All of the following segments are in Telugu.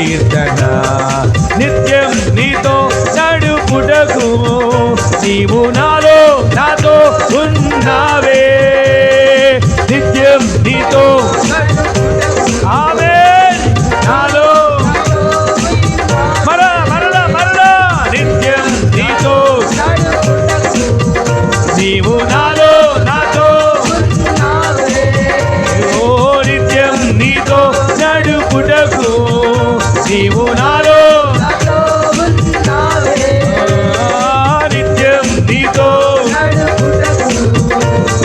కీర్తన నిత్యం నీతో నడుపుటకు నీవు నాతో ఉన్నావే నిత్యం నీతో ఆమేన్ నాలో మరలా నిత్యం నీతో నీవు నాతో ఓ నిత్యం నీతో నడుపుటకు నీవు నాలో నిత్యం నీతో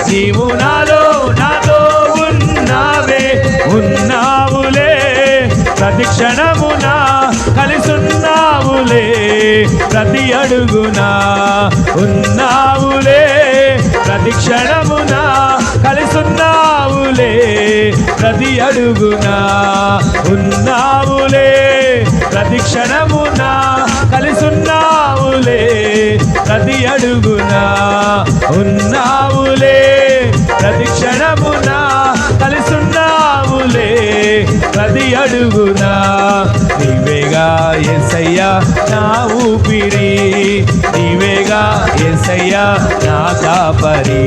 నీవు నాతో ఉన్నావులే ప్రతి క్షణమున కలిసున్నావులే ప్రతి అడుగునా ఉన్నావులే ప్రతి క్షణమున కలిసున్నావులే ప్రతి అడుగునా ఉన్నావులే ప్రతి క్షణమున కలిసున్నావులే ప్రతి అడుగునా ఉన్నావులే ప్రతి క్షణమున కలిసున్నావులే ప్రతి అడుగునా నీవేగా యేసయ్యా నా ఊపిరి నీవేగా యేసయ్యా నా కాపరి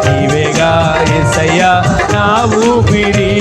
నీవేగా యేసయ్యా నా ఊపిరి